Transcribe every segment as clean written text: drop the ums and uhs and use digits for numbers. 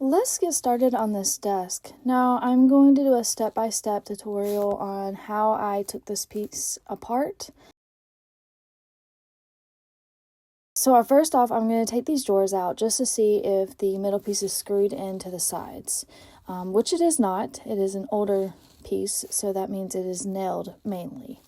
Let's get started on this desk. Now I'm going to do a step-by-step tutorial on how I took this piece apart. So first off, I'm going to take these drawers out just to see if the middle piece is screwed into the sides, which it is not. It is an older piece, so that means it is nailed mainly.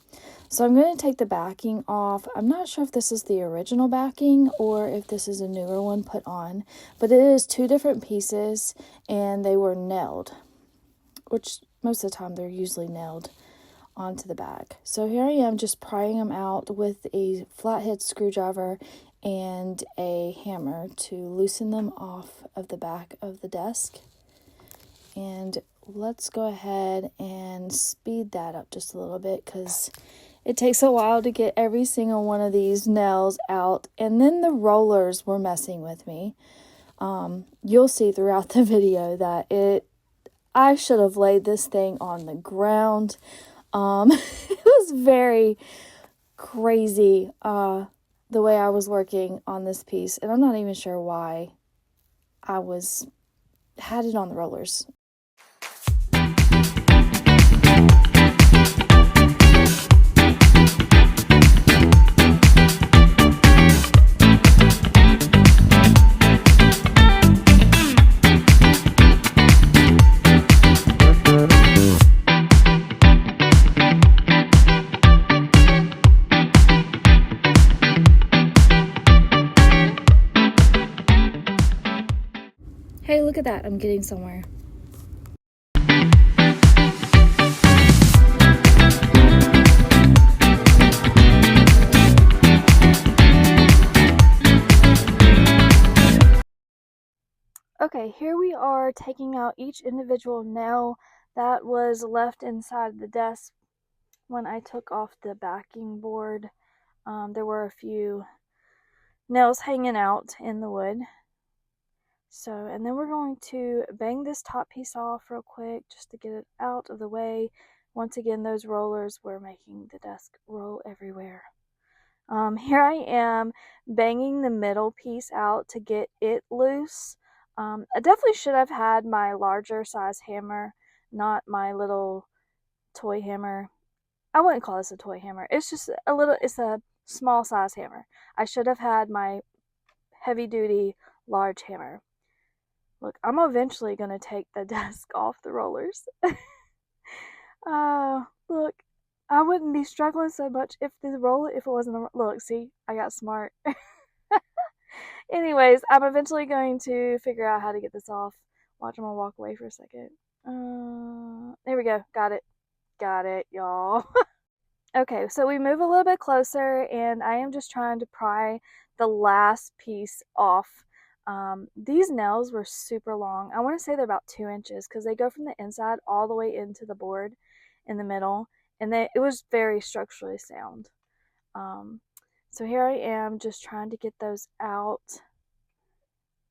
So I'm going to take the backing off. I'm not sure if this is the original backing or if this is a newer one put on, but it is two different pieces and they were nailed, which most of the time they're usually nailed onto the back. So here I am just prying them out with a flathead screwdriver and a hammer to loosen them off of the back of the desk. And let's go ahead and speed that up just a little bit because it takes a while to get every single one of these nails out. And then the rollers were messing with me. You'll see throughout the video that I should have laid this thing on the ground. It was very crazy the way I was working on this piece. And I'm not even sure why I had it on the rollers. Hey, look at that. I'm getting somewhere. Okay, here we are taking out each individual nail that was left inside the desk when I took off the backing board. There were a few nails hanging out in the wood. So, and then we're going to bang this top piece off real quick just to get it out of the way. Once again, those rollers were making the desk roll everywhere. Here I am banging the middle piece out to get it loose. I definitely should have had my larger size hammer, not my little toy hammer. I wouldn't call this a toy hammer. It's just it's a small size hammer. I should have had my heavy duty large hammer. Look, I'm eventually going to take the desk off the rollers. Look, I wouldn't be struggling so much if it wasn't a... Look, see, I got smart. Anyways, I'm eventually going to figure out how to get this off. Watch, I'm going to walk away for a second. There we go. Got it. Got it, y'all. Okay, so we move a little bit closer, and I am just trying to pry the last piece off. These nails were super long. I want to say they're about 2 inches because they go from the inside all the way into the board in the middle, and it was very structurally sound. So here I am just trying to get those out.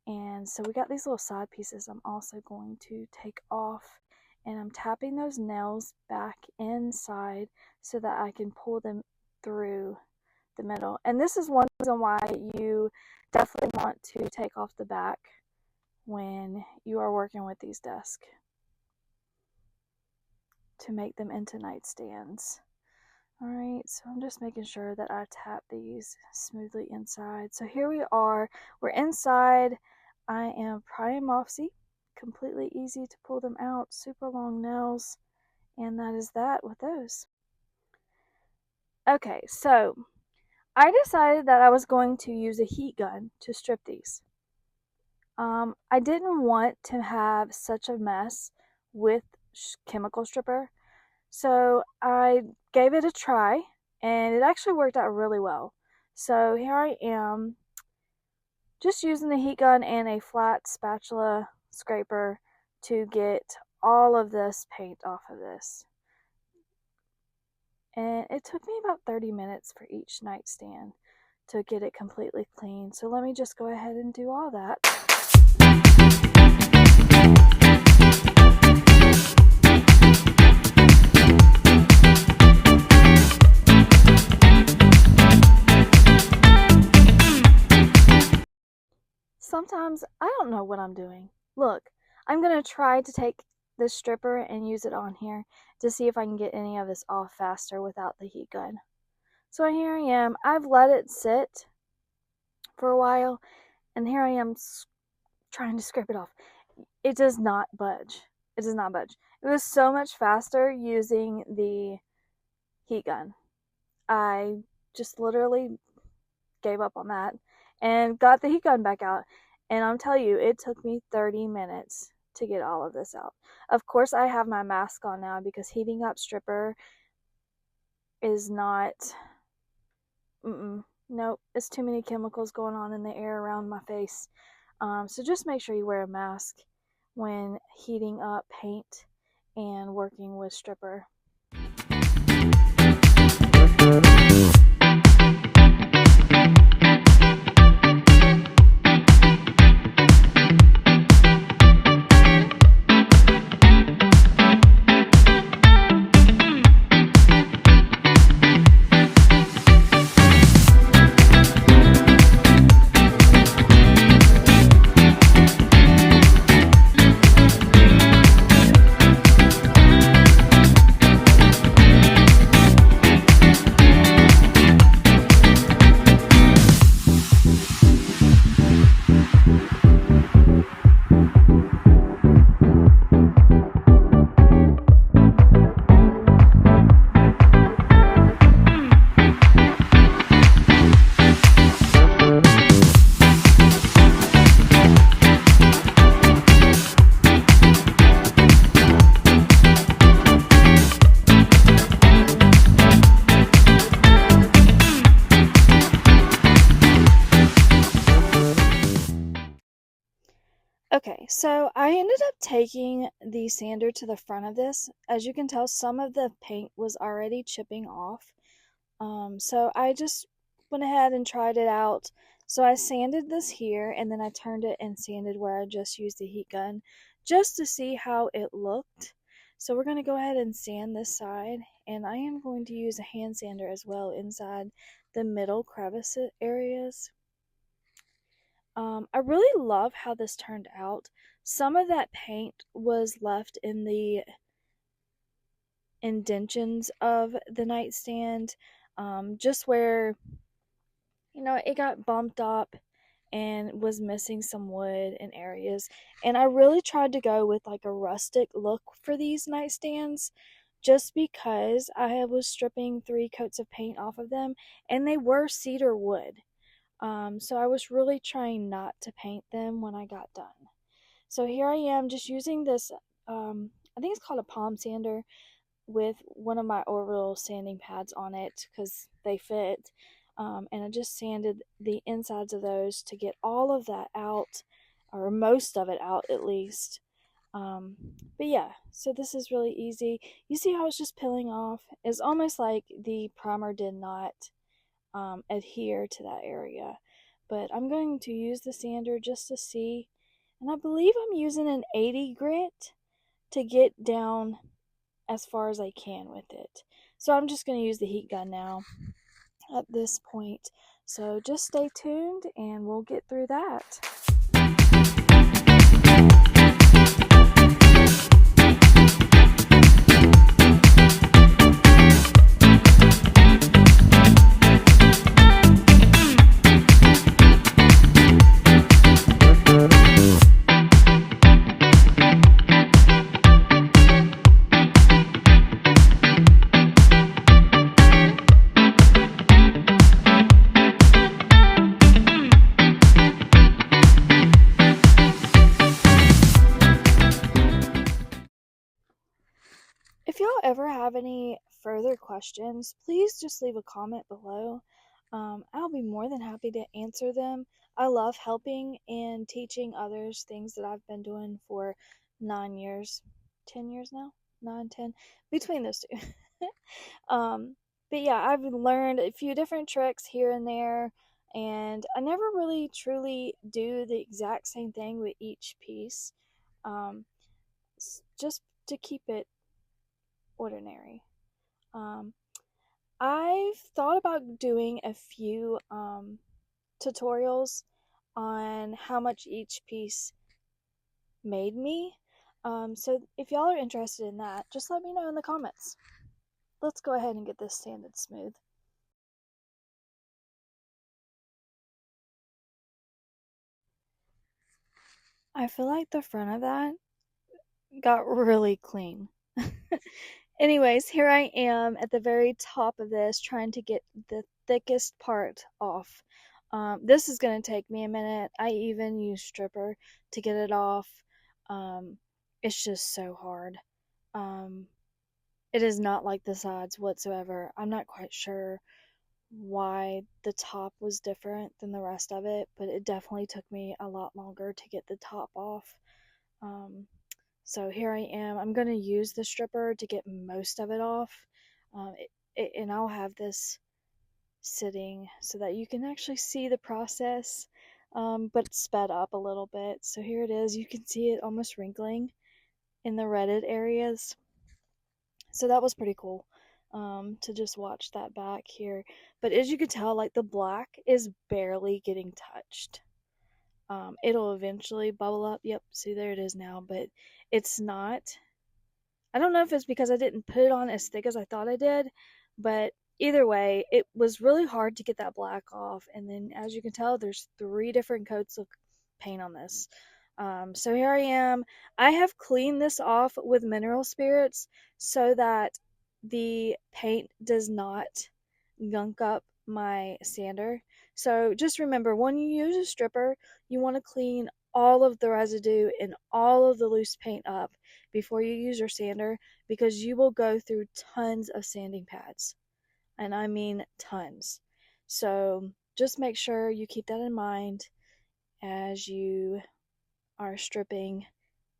And so we got these little side pieces I'm also going to take off, and I'm tapping those nails back inside so that I can pull them through the middle. And this is one reason why you definitely want to take off the back when you are working with these desks to make them into nightstands. Alright, so I'm just making sure that I tap these smoothly inside. So here we are, we're inside. I am prying off. See, completely easy to pull them out, super long nails, and that is that with those. Okay, so I decided that I was going to use a heat gun to strip these. I didn't want to have such a mess with chemical stripper, so I gave it a try, and it actually worked out really well. So here I am, just using the heat gun and a flat spatula scraper to get all of this paint off of this. And it took me about 30 minutes for each nightstand to get it completely clean. So let me just go ahead and do all that. Sometimes I don't know what I'm doing. Look, I'm going to try to take this stripper and use it on here to see if I can get any of this off faster without the heat gun. So here I am. I've let it sit for a while, and here I am trying to scrape it off. It does not budge. It does not budge. It was so much faster using the heat gun. I just literally gave up on that and got the heat gun back out. And I'm telling you, it took me 30 minutes to get all of this out. Of course, I have my mask on now because heating up stripper is not, nope, it's too many chemicals going on in the air around my face. So just make sure you wear a mask when heating up paint and working with stripper. Okay, so I ended up taking the sander to the front of this. As you can tell, some of the paint was already chipping off. So I just went ahead and tried it out. So I sanded this here, and then I turned it and sanded where I just used the heat gun just to see how it looked. So we're going to go ahead and sand this side, and I am going to use a hand sander as well inside the middle crevice areas. I really love how this turned out. Some of that paint was left in the indentions of the nightstand, just where, it got bumped up and was missing some wood in areas. And I really tried to go with like a rustic look for these nightstands just because I was stripping 3 coats of paint off of them and they were cedar wood. So I was really trying not to paint them when I got done. So here I am just using this, I think it's called a palm sander with one of my orbital sanding pads on it because they fit. And I just sanded the insides of those to get all of that out, or most of it out at least. But yeah, so this is really easy. You see how it's just peeling off? It's almost like the primer did not adhere to that area. But I'm going to use the sander just to see, and I believe I'm using an 80 grit to get down as far as I can with it. So I'm just going to use the heat gun now at this point. So just stay tuned and we'll get through that. If y'all ever have any further questions, please just leave a comment below. I'll be more than happy to answer them. I love helping and teaching others things that I've been doing for 9 years, 10 years now, 9, 10, between those two. But yeah, I've learned a few different tricks here and there, and I never really truly do the exact same thing with each piece, just to keep it ordinary. I've thought about doing a few tutorials on how much each piece made me. So if y'all are interested in that, just let me know in the comments. Let's go ahead and get this sanded smooth. I feel like the front of that got really clean. Anyways, here I am at the very top of this trying to get the thickest part off. This is going to take me a minute. I even use stripper to get it off. Um, it's just so hard. Um, it is not like the sides whatsoever. I'm not quite sure why the top was different than the rest of it, but it definitely took me a lot longer to get the top off. Um, so here I am. I'm going to use the stripper to get most of it off. And I'll have this sitting so that you can actually see the process, but sped up a little bit. So here it is. You can see it almost wrinkling in the redded areas. So that was pretty cool to just watch that back here. But as you can tell, like the black is barely getting touched. It'll eventually bubble up. Yep, see there it is now, but it's not. I don't know if it's because I didn't put it on as thick as I thought I did, but either way, it was really hard to get that black off. And then as you can tell, there's 3 different coats of paint on this. So here I am. I have cleaned this off with mineral spirits so that the paint does not gunk up my sander. So just remember, when you use a stripper, you want to clean all of the residue and all of the loose paint up before you use your sander, because you will go through tons of sanding pads, and I mean tons. So just make sure you keep that in mind as you are stripping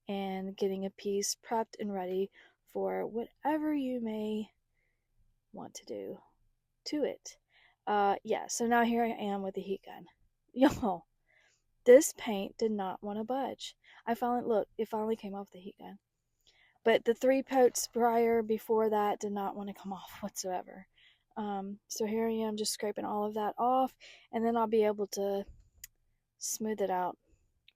and getting a piece prepped and ready for whatever you may want to do to it. Yeah, so now here I am with the heat gun. Y'all, this paint did not want to budge. It finally came off the heat gun. But the 3 coats before that did not want to come off whatsoever. So here I am just scraping all of that off, and then I'll be able to smooth it out.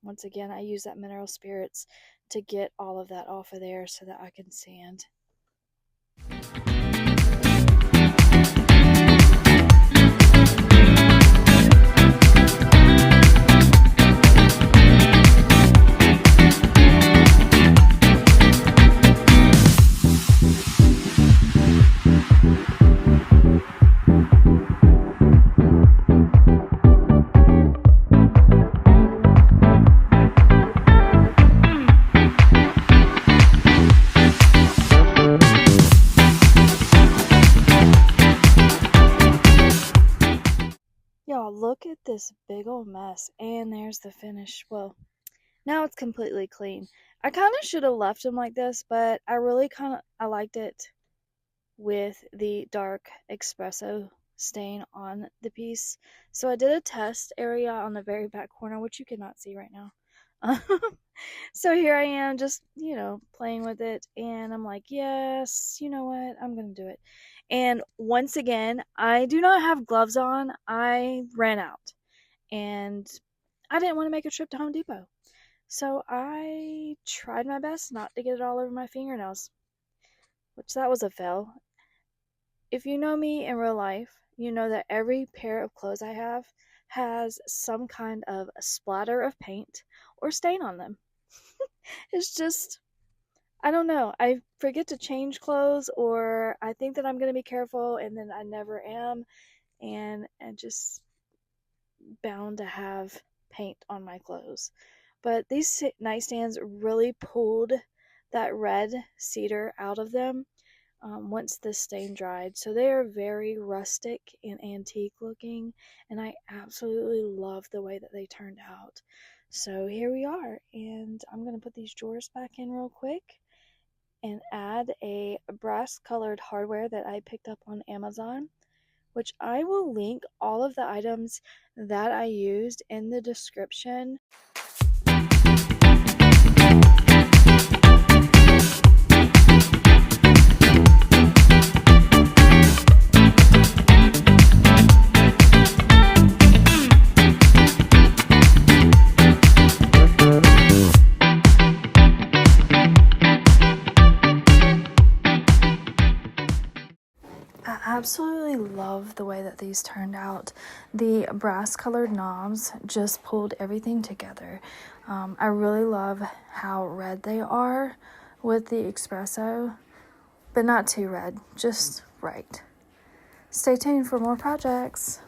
Once again, I use that mineral spirits to get all of that off of there so that I can sand. Y'all, look at this big old mess. And there's the finish. Well, now it's completely clean. I kind of should have left them like this, but I liked it with the dark espresso stain on the piece. So I did a test area on the very back corner, which you cannot see right now. So here I am just, playing with it, and I'm like, yes, you know what, I'm gonna do it. And once again, I do not have gloves on. I ran out, and I didn't want to make a trip to Home Depot. So I tried my best not to get it all over my fingernails, which that was a fail. If you know me in real life, you know that every pair of clothes I have has some kind of a splatter of paint or stain on them. It's just, I don't know. I forget to change clothes, or I think that I'm going to be careful, and then I never am, and just bound to have paint on my clothes. But these nightstands really pulled that red cedar out of them once the stain dried. So they are very rustic and antique looking, and I absolutely love the way that they turned out. So here we are, and I'm going to put these drawers back in real quick and add a brass colored hardware that I picked up on Amazon, which I will link all of the items that I used in the description. I absolutely love the way that these turned out. The brass colored knobs just pulled everything together. I really love how red they are with the espresso, but not too red, just right. Stay tuned for more projects.